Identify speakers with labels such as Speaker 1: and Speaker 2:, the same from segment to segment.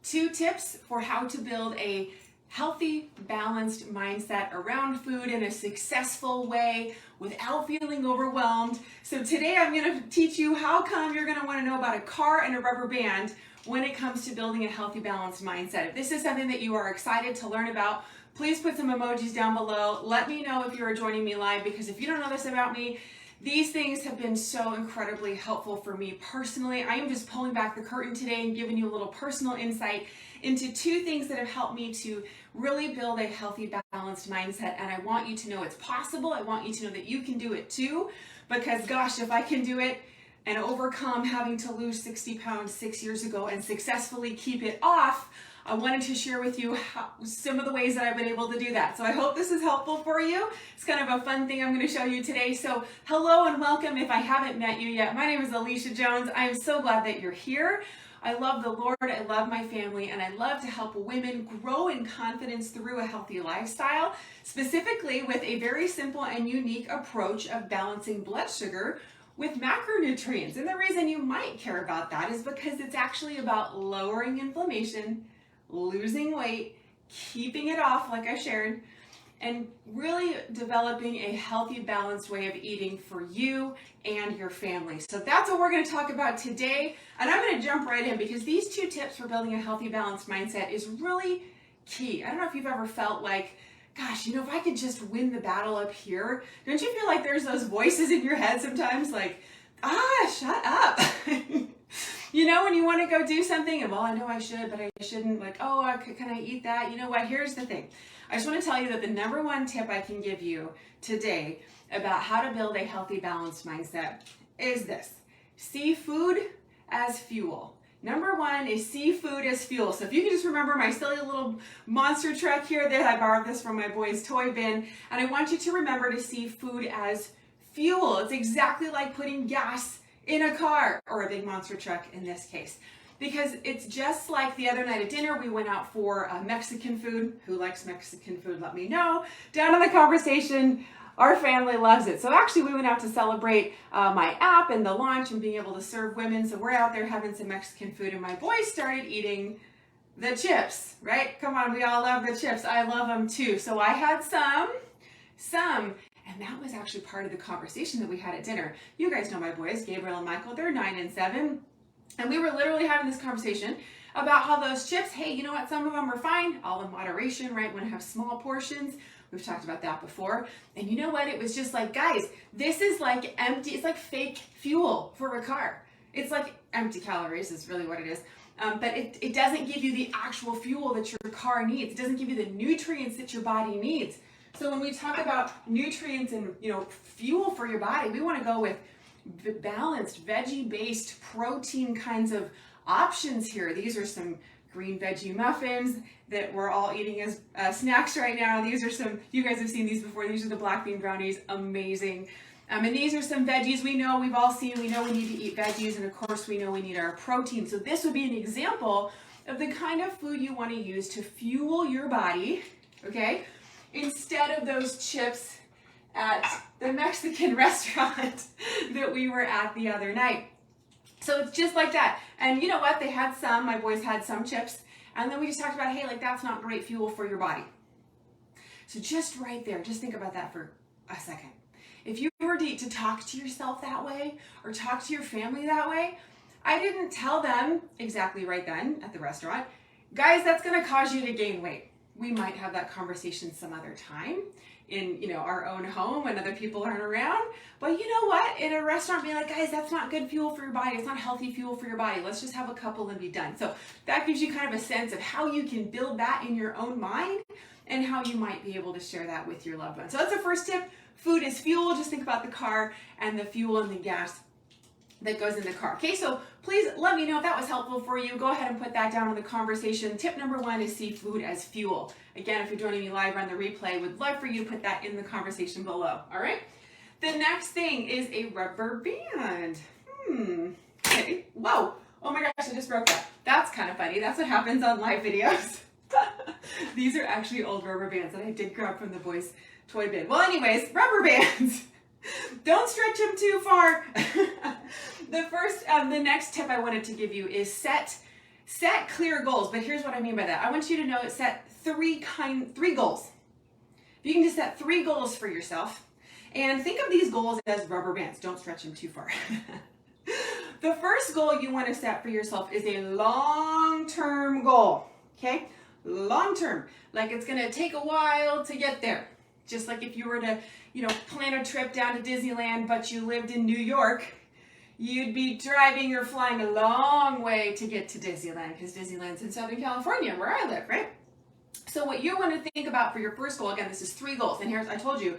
Speaker 1: 2 tips for how to build a healthy, balanced mindset around food in a successful way without feeling overwhelmed. So today I'm going to teach you how come you're going to want to know about a car and a rubber band when it comes to building a healthy, balanced mindset. If this is something that you are excited to learn about, please put some emojis down below. Let me know if you are joining me live, because if you don't know this about me, these things have been so incredibly helpful for me personally. I am just pulling back the curtain today and giving you a little personal insight into 2 things that have helped me to really build a healthy, balanced mindset. And I want you to know it's possible. I want you to know that you can do it too, because gosh, if I can do it and overcome having to lose 60 pounds 6 years ago and successfully keep it off, I wanted to share with you some of the ways that I've been able to do that. So I hope this is helpful for you. It's kind of a fun thing I'm going to show you today. So hello and welcome if I haven't met you yet. My name is Alicia Jones. I am so glad that you're here. I love the Lord, I love my family, and I love to help women grow in confidence through a healthy lifestyle, specifically with a very simple and unique approach of balancing blood sugar with macronutrients. And the reason you might care about that is because it's actually about lowering inflammation, losing weight, keeping it off like I shared, and really developing a healthy, balanced way of eating for you and your family. So that's what we're going to talk about today. And I'm going to jump right in because these 2 tips for building a healthy, balanced mindset is really key. I don't know if you've ever felt like, gosh, if I could just win the battle up here. Don't you feel like there's those voices in your head sometimes like, shut up. When you want to go do something and, well, I know I should, but I shouldn't. Like, can I eat that? You know what? Here's the thing. I just want to tell you that the number 1 tip I can give you today about how to build a healthy, balanced mindset is this. See food as fuel. Number 1 is see food as fuel. So if you can just remember my silly little monster truck here, that I borrowed this from my boy's toy bin, and I want you to remember to see food as fuel. It's exactly like putting gas in a car, or a big monster truck in this case. Because it's just like the other night at dinner, we went out for Mexican food. Who likes Mexican food? Let me know. Down in the conversation, our family loves it. So actually we went out to celebrate my app and the launch and being able to serve women. So we're out there having some Mexican food, and my boys started eating the chips, right? Come on, we all love the chips. I love them too. So I had some. And that was actually part of the conversation that we had at dinner. You guys know my boys, Gabriel and Michael, they're 9 and 7. And we were literally having this conversation about how those chips, hey, you know what, some of them are fine, all in moderation, right? Want to have small portions. We've talked about that before. And you know what? It was just like, guys, this is like empty, it's like fake fuel for a car. It's like empty calories is really what it is. But it doesn't give you the actual fuel that your car needs. It doesn't give you the nutrients that your body needs. So when we talk about nutrients and fuel for your body, we want to go with balanced, veggie-based, protein kinds of options here. These are some green veggie muffins that we're all eating as snacks right now. These are some, you guys have seen these before. These are the black bean brownies, amazing. And these are some veggies we know, we've all seen, we know we need to eat veggies, and of course we know we need our protein. So this would be an example of the kind of food you want to use to fuel your body, okay? Instead of those chips at the Mexican restaurant that we were at the other night. So it's just like that. And you know what? They had some, my boys had some chips. And then we just talked about, hey, like that's not great fuel for your body. So just right there, just think about that for a second. If you were to talk to yourself that way or talk to your family that way, I didn't tell them exactly right then at the restaurant, guys, that's going to cause you to gain weight. We might have that conversation some other time in our own home when other people aren't around. But you know what? In a restaurant, be like, guys, that's not good fuel for your body. It's not healthy fuel for your body. Let's just have a couple and be done. So that gives you kind of a sense of how you can build that in your own mind and how you might be able to share that with your loved ones. So that's the first tip. Food is fuel. Just think about the car and the fuel and the gas that goes in the car. Okay, so please let me know if that was helpful for you. Go ahead and put that down in the conversation. Tip number 1 is see food as fuel. Again, if you're joining me live on the replay, would love for you to put that in the conversation below. All right. The next thing is a rubber band. Okay. Whoa. Oh my gosh, I just broke that. That's kind of funny. That's what happens on live videos. These are actually old rubber bands that I did grab from the boys' toy bin. Well, anyways, rubber bands. Don't stretch them too far. The next tip I wanted to give you is set Set clear goals, but here's what I mean by that. I want you to know set three goals. You can just set 3 goals for yourself, and think of these goals as rubber bands. Don't stretch them too far. The first goal you want to set for yourself is a long-term goal, okay? Long-term, like it's going to take a while to get there. Just like if you were to, plan a trip down to Disneyland, but you lived in New York, you'd be driving or flying a long way to get to Disneyland, because Disneyland's in Southern California, where I live, right? So what you want to think about for your first goal, again, this is 3 goals. And here's, I told you,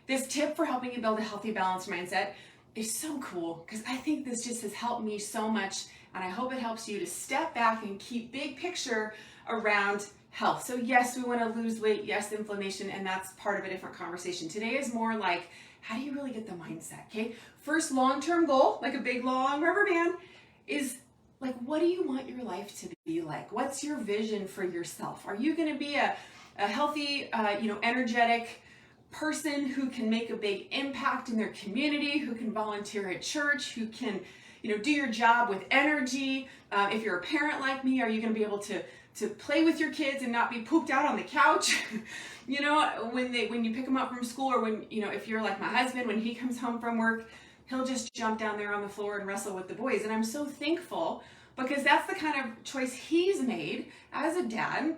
Speaker 1: this tip for helping you build a healthy, balanced mindset is so cool, because I think this just has helped me so much, and I hope it helps you to step back and keep big picture around health. So yes, we want to lose weight, yes, inflammation, and that's part of a different conversation. Today is more like, how do you really get the mindset, okay? First long-term goal, like a big long rubber band, is like, what do you want your life to be like? What's your vision for yourself? Are you going to be a healthy, energetic person who can make a big impact in their community, who can volunteer at church, who can, do your job with energy? If you're a parent like me, are you going to be able to play with your kids and not be pooped out on the couch? When you pick them up from school, or when, if you're like my husband, when he comes home from work, he'll just jump down there on the floor and wrestle with the boys. And I'm so thankful, because that's the kind of choice he's made as a dad,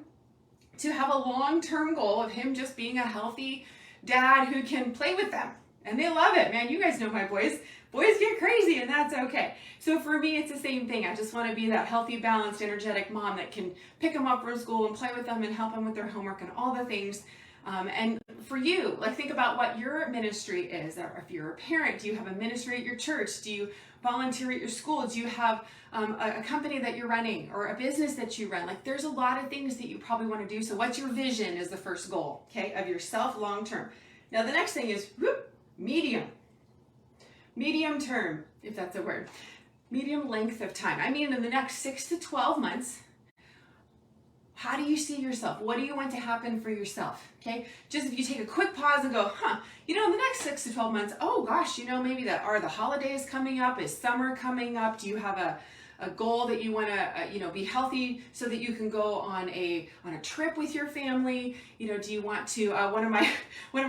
Speaker 1: to have a long-term goal of him just being a healthy dad who can play with them. And they love it, man. You guys know my boys. Boys get crazy, and that's okay. So for me, it's the same thing. I just want to be that healthy, balanced, energetic mom that can pick them up from school and play with them and help them with their homework and all the things. And for you, like, think about what your ministry is. Or if you're a parent, do you have a ministry at your church? Do you volunteer at your school? Do you have a company that you're running, or a business that you run? Like, there's a lot of things that you probably want to do. So what's your vision is the first goal, okay, of yourself long term. Now the next thing is medium term, if that's a word. Medium length of time. I mean, in the next 6 to 12 months, how do you see yourself? What do you want to happen for yourself? Okay, just if you take a quick pause and go, in the next 6 to 12 months, oh gosh, maybe are the holidays coming up? Is summer coming up? Do you have a goal that you want to, be healthy so that you can go on a trip with your family? Do you want to? One of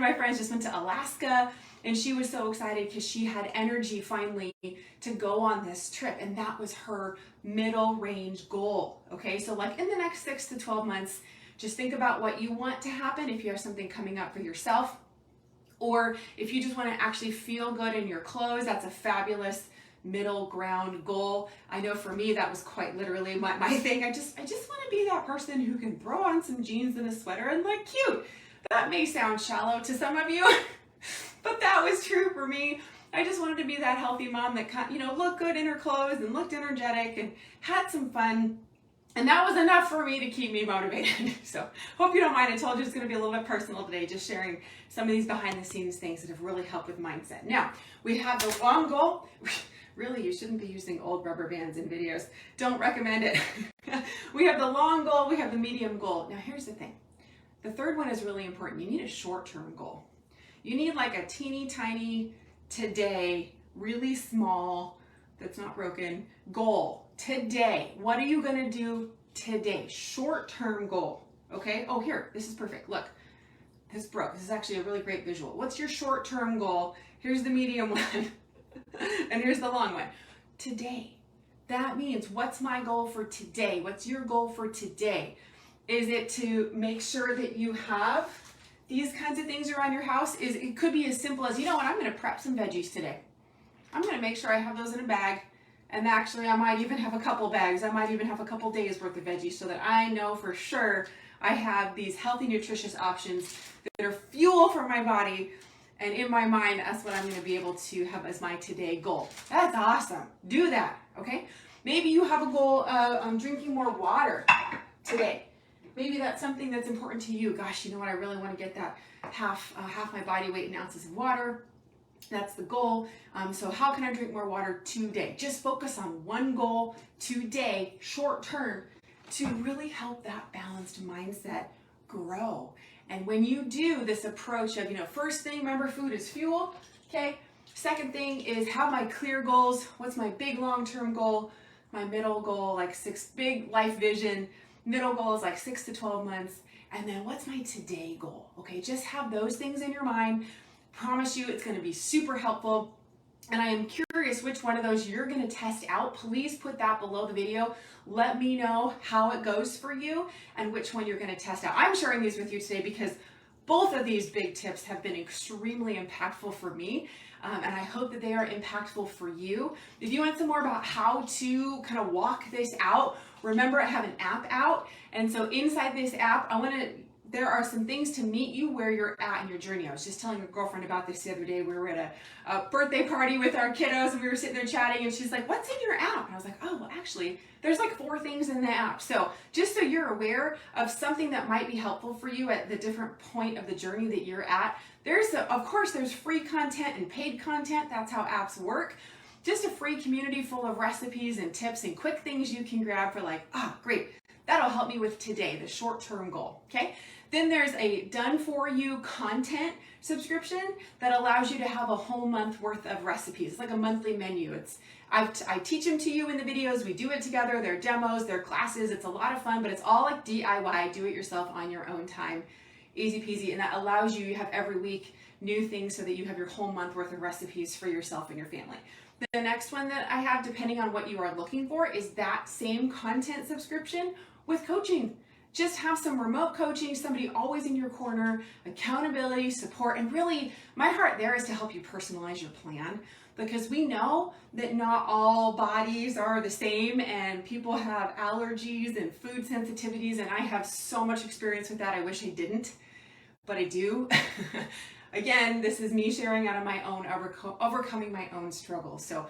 Speaker 1: my friends just went to Alaska, and she was so excited because she had energy finally to go on this trip, and that was her middle range goal. Okay, so like in the next 6 to 12 months, just think about what you want to happen if you have something coming up for yourself, or if you just want to actually feel good in your clothes. That's a fabulous middle ground goal. I know for me that was quite literally my thing. I just want to be that person who can throw on some jeans and a sweater and look cute. That may sound shallow to some of you, but that was true for me. I just wanted to be that healthy mom that looked good in her clothes and looked energetic and had some fun. And that was enough for me to keep me motivated. So hope you don't mind. I told you it's going to be a little bit personal today, just sharing some of these behind the scenes things that have really helped with mindset. Now, we have the long goal. Really, you shouldn't be using old rubber bands in videos. Don't recommend it. We have the long goal. We have the medium goal. Now, here's the thing. The third one is really important. You need a short-term goal. You need like a teeny tiny today, really small, that's not broken, goal. Today. What are you going to do today? Short-term goal. Okay? Oh, here. This is perfect. Look. This broke. This is actually a really great visual. What's your short-term goal? Here's the medium one. And here's the long one. Today. That means, what's my goal for today? What's your goal for today? Is it to make sure that you have these kinds of things around your house? It could be as simple as, I'm going to prep some veggies today. I'm going to make sure I have those in a bag. And actually, I might even have a couple bags. I might even have a couple days worth of veggies, so that I know for sure I have these healthy, nutritious options that are fuel for my body. And in my mind, that's what I'm going to be able to have as my today goal. That's awesome. Do that, okay? Maybe you have a goal of drinking more water today. Maybe that's something that's important to you. Gosh, you know what? I really want to get that half my body weight in ounces of water. That's the goal. So how can I drink more water today? Just focus on one goal today, short term, to really help that balanced mindset grow. And when you do this approach of, first thing, remember, food is fuel, okay? Second thing is, have my clear goals. What's my big long-term goal? my middle goal, like big life vision, middle goal is like 6 to 12 months. And then what's my today goal? Okay, just have those things in your mind. Promise you it's going to be super helpful. And I am curious which one of those you're going to test out. Please put that below the video. Let me know how it goes for you and which one you're going to test out. I'm sharing these with you today because both of these big tips have been extremely impactful for me. And I hope that they are impactful for you. If you want some more about how to kind of walk this out, remember I have an app out. And so inside this app, there are some things to meet you where you're at in your journey. I was just telling a girlfriend about this the other day. We were at a birthday party with our kiddos and we were sitting there chatting and she's like, what's in your app? And I was like, oh, well, actually, there's like 4 things in the app. So just so you're aware of something that might be helpful for you at the different point of the journey that you're at. Of course, there's free content and paid content. That's how apps work. Just a free community full of recipes and tips and quick things you can grab for like, great. That'll help me with today, the short-term goal, okay? Then there's a done-for-you content subscription that allows you to have a whole month worth of recipes. It's like a monthly menu. I teach them to you in the videos. We do it together. They're demos, they're classes. It's a lot of fun, but it's all like DIY, do it yourself on your own time. Easy peasy, and that allows you have every week new things so that you have your whole month worth of recipes for yourself and your family. The next one that I have, depending on what you are looking for, is that same content subscription with coaching. Just have some remote coaching, somebody always in your corner, accountability, support, and really my heart there is to help you personalize your plan because we know that not all bodies are the same and people have allergies and food sensitivities, and I have so much experience with that. I wish I didn't, but I do. Again, this is me sharing out of my own, overcoming my own struggles. So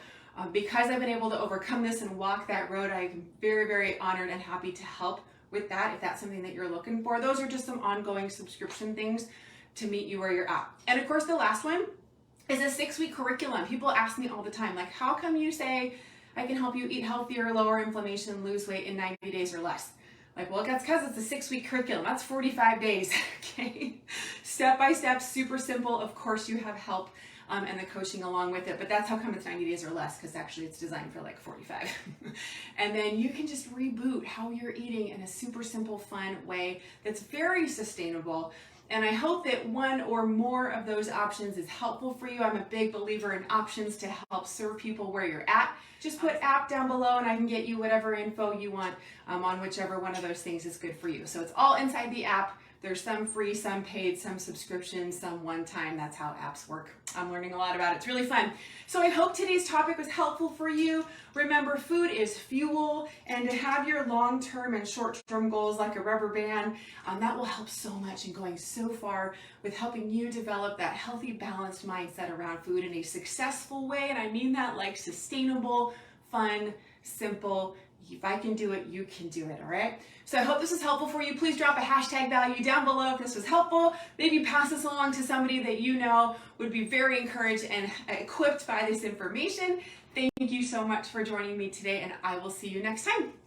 Speaker 1: because I've been able to overcome this and walk that road, I'm very, very honored and happy to help with that if that's something that you're looking for. Those are just some ongoing subscription things to meet you where you're at. And of course, the last one is a 6-week curriculum. People ask me all the time, like, how come you say I can help you eat healthier, lower inflammation, lose weight in 90 days or less? Like, well, that's because it's a 6-week curriculum. That's 45 days, okay? Step by step, super simple. Of course, you have help and the coaching along with it, but that's how come it's 90 days or less, because actually it's designed for like 45. And then you can just reboot how you're eating in a super simple, fun way that's very sustainable. And I hope that one or more of those options is helpful for you. I'm a big believer in options to help serve people where you're at. Just put app down below and I can get you whatever info you want on whichever one of those things is good for you. So it's all inside the app. There's some free, some paid, some subscriptions, some one-time. That's how apps work. I'm learning a lot about it. It's really fun. So I hope today's topic was helpful for you. Remember, food is fuel, and to have your long-term and short-term goals like a rubber band, that will help so much in going so far with helping you develop that healthy, balanced mindset around food in a successful way. And I mean that like sustainable, fun, simple. If I can do it, you can do it, all right? So I hope this was helpful for you. Please drop a hashtag value down below if this was helpful. Maybe pass this along to somebody that you know would be very encouraged and equipped by this information. Thank you so much for joining me today, and I will see you next time.